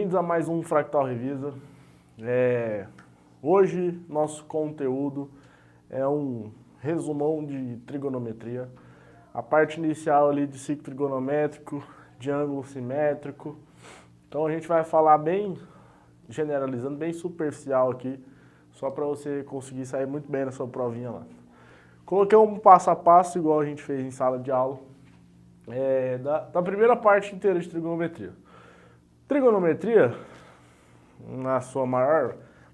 bem-vindos a mais um Fractal Revisa. Hoje nosso conteúdo é um resumão de trigonometria. A parte inicial ali de ciclo trigonométrico, de ângulo simétrico. Então a gente vai falar bem generalizando, bem superficial aqui, só para você conseguir sair muito bem na sua provinha lá. Coloquei um passo a passo, igual a gente fez em sala de aula, da primeira parte inteira de trigonometria. Trigonometria, na sua maior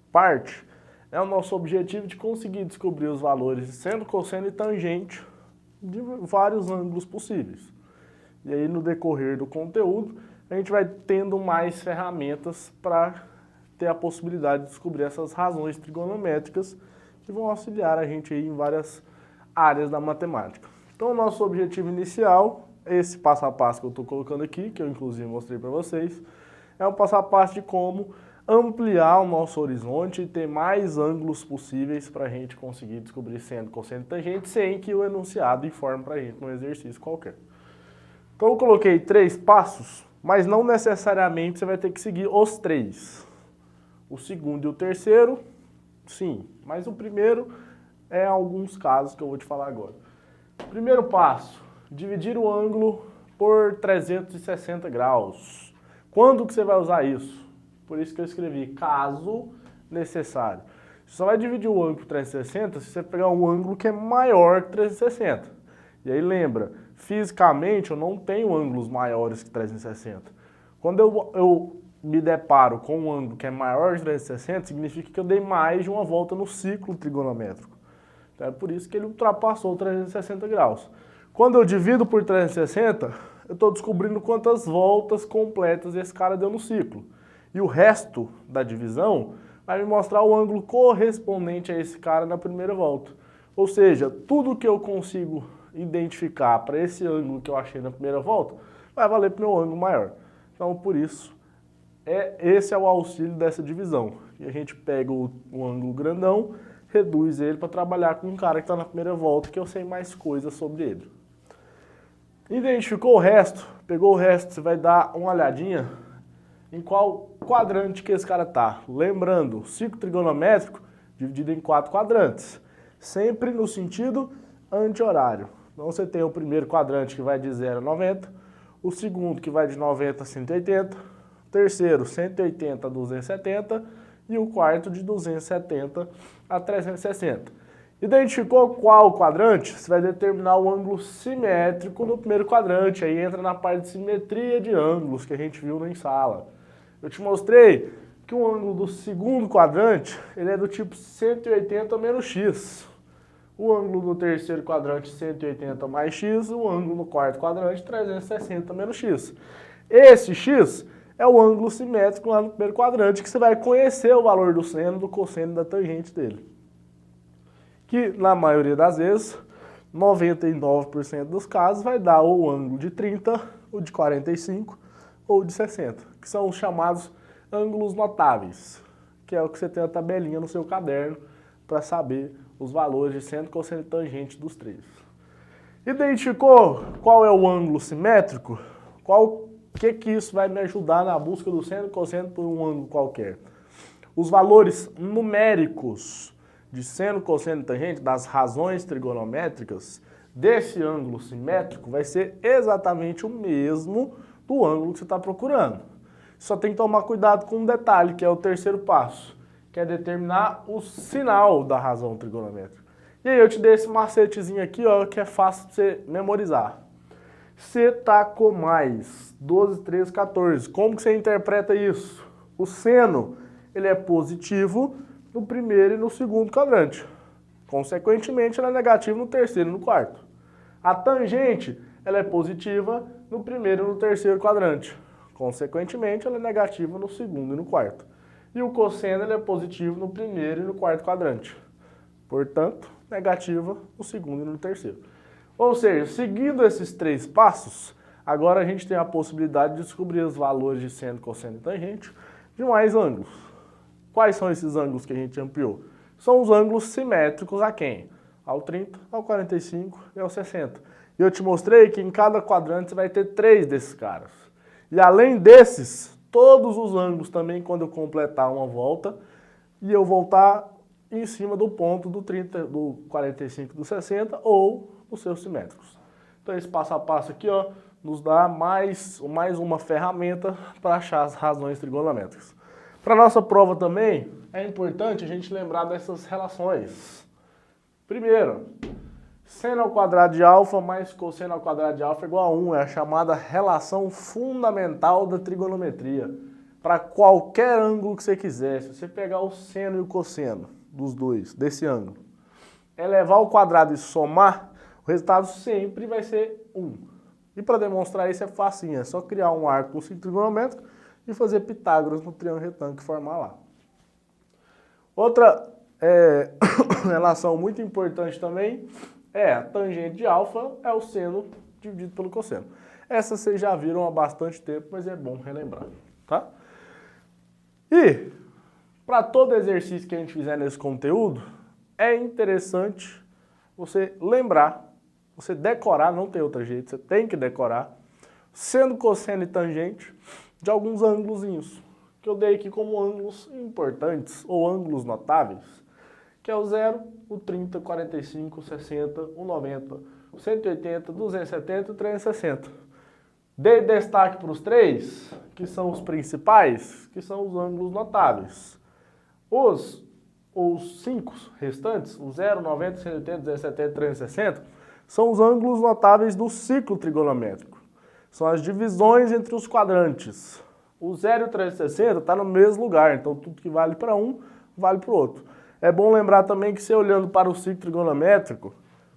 parte, é o nosso objetivo de conseguir descobrir os valores de seno, cosseno e tangente de vários ângulos possíveis. E aí, no decorrer do conteúdo, a gente vai tendo mais ferramentas para ter a possibilidade de descobrir essas razões trigonométricas que vão auxiliar a gente aí em várias áreas da matemática. Então, o nosso objetivo inicial, esse passo a passo que eu estou colocando aqui, que eu inclusive mostrei para vocês, é um passo a passo de como ampliar o nosso horizonte e ter mais ângulos possíveis para a gente conseguir descobrir seno, cosseno e tangente sem que o enunciado informe para a gente num exercício qualquer. Então eu coloquei 3 passos, mas não necessariamente você vai ter que seguir os 3. O segundo e o terceiro, sim, mas o primeiro é alguns casos que eu vou te falar agora. Primeiro passo, dividir o ângulo por 360 graus. Quando que você vai usar isso? Por isso que eu escrevi, caso necessário. Você só vai dividir o ângulo por 360 se você pegar um ângulo que é maior que 360. E aí lembra, fisicamente eu não tenho ângulos maiores que 360. Quando eu me deparo com um ângulo que é maior que 360, significa que eu dei mais de uma volta no ciclo trigonométrico. Então é por isso que ele ultrapassou 360 graus. Quando eu divido por 360, eu estou descobrindo quantas voltas completas esse cara deu no ciclo. E o resto da divisão vai me mostrar o ângulo correspondente a esse cara na primeira volta. Ou seja, tudo que eu consigo identificar para esse ângulo que eu achei na primeira volta, vai valer para o meu ângulo maior. Então, por isso, esse é o auxílio dessa divisão. E a gente pega o ângulo grandão, reduz ele para trabalhar com um cara que está na primeira volta, que eu sei mais coisas sobre ele. Identificou o resto, pegou o resto, você vai dar uma olhadinha em qual quadrante que esse cara está. Lembrando, ciclo trigonométrico dividido em 4 quadrantes, sempre no sentido anti-horário. Então você tem o primeiro quadrante que vai de 0 a 90, o segundo que vai de 90 a 180, o terceiro 180 a 270 e o quarto de 270 a 360. Identificou qual quadrante? Você vai determinar o ângulo simétrico no primeiro quadrante. Aí entra na parte de simetria de ângulos que a gente viu em sala. Eu te mostrei que o ângulo do segundo quadrante ele é do tipo 180 menos x. O ângulo do terceiro quadrante 180 mais x, o ângulo no quarto quadrante 360 menos x. Esse x é o ângulo simétrico lá no primeiro quadrante que você vai conhecer o valor do seno, do cosseno e da tangente dele. Que, na maioria das vezes, 99% dos casos, vai dar ou o ângulo de 30, ou de 45, ou de 60, que são os chamados ângulos notáveis, que é o que você tem a tabelinha no seu caderno para saber os valores de seno, cosseno e tangente dos 3. Identificou qual é o ângulo simétrico? Que isso vai me ajudar na busca do seno e cosseno por um ângulo qualquer? Os valores numéricos de seno, cosseno e tangente, das razões trigonométricas desse ângulo simétrico vai ser exatamente o mesmo do ângulo que você está procurando. Só tem que tomar cuidado com um detalhe, que é o terceiro passo, que é determinar o sinal da razão trigonométrica. E aí eu te dei esse macetezinho aqui, ó, que é fácil de você memorizar. C está com mais 12, 13, 14. Como que você interpreta isso? O seno, ele é positivo no primeiro e no segundo quadrante. Consequentemente, ela é negativa no terceiro e no quarto. A tangente, ela é positiva no primeiro e no terceiro quadrante. Consequentemente, ela é negativa no segundo e no quarto. E o cosseno, ele é positivo no primeiro e no quarto quadrante. Portanto, negativa no segundo e no terceiro. Ou seja, seguindo esses 3 passos, agora a gente tem a possibilidade de descobrir os valores de seno, cosseno e tangente de mais ângulos. Quais são esses ângulos que a gente ampliou? São os ângulos simétricos a quem? Ao 30, ao 45 e ao 60. E eu te mostrei que em cada quadrante você vai ter 3 desses caras. E além desses, todos os ângulos também quando eu completar uma volta e eu voltar em cima do ponto do 30, do 45, do 60 ou os seus simétricos. Então esse passo a passo aqui, ó, nos dá mais uma ferramenta para achar as razões trigonométricas. Para nossa prova também é importante a gente lembrar dessas relações. Primeiro, seno ao quadrado de alfa mais cosseno ao quadrado de alfa é igual a 1, é a chamada relação fundamental da trigonometria. Para qualquer ângulo que você quiser, se você pegar o seno e o cosseno dos dois, desse ângulo, elevar ao quadrado e somar, o resultado sempre vai ser 1. E para demonstrar isso é facinho, é só criar um arco com signo trigonométrico e fazer Pitágoras no triângulo retângulo e formar lá. Outra relação muito importante também é a tangente de alfa é o seno dividido pelo cosseno. Essa vocês já viram há bastante tempo, mas é bom relembrar, tá? E para todo exercício que a gente fizer nesse conteúdo, é interessante você lembrar, você decorar, não tem outro jeito, você tem que decorar, seno, cosseno e tangente de alguns ângulozinhos, que eu dei aqui como ângulos importantes ou ângulos notáveis, que é o 0, o 30, o 45, o 60, o 90, o 180, 270 e o 360. Dei destaque para os três, que são os principais, que são os ângulos notáveis. Os 5 restantes, o 0, 90, 180, 270 e 360, são os ângulos notáveis do ciclo trigonométrico. São as divisões entre os quadrantes. O 0 e o 360 está no mesmo lugar, então tudo que vale para um, vale para o outro. É bom lembrar também que você olhando para o ciclo trigonométrico,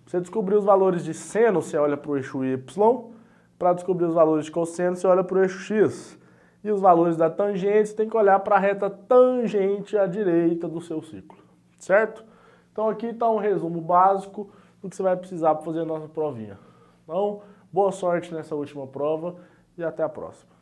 você descobrir os valores de seno, você olha para o eixo Y, para descobrir os valores de cosseno, você olha para o eixo X. E os valores da tangente, você tem que olhar para a reta tangente à direita do seu ciclo, certo? Então aqui está um resumo básico do que você vai precisar para fazer a nossa provinha. Então, boa sorte nessa última prova e até a próxima.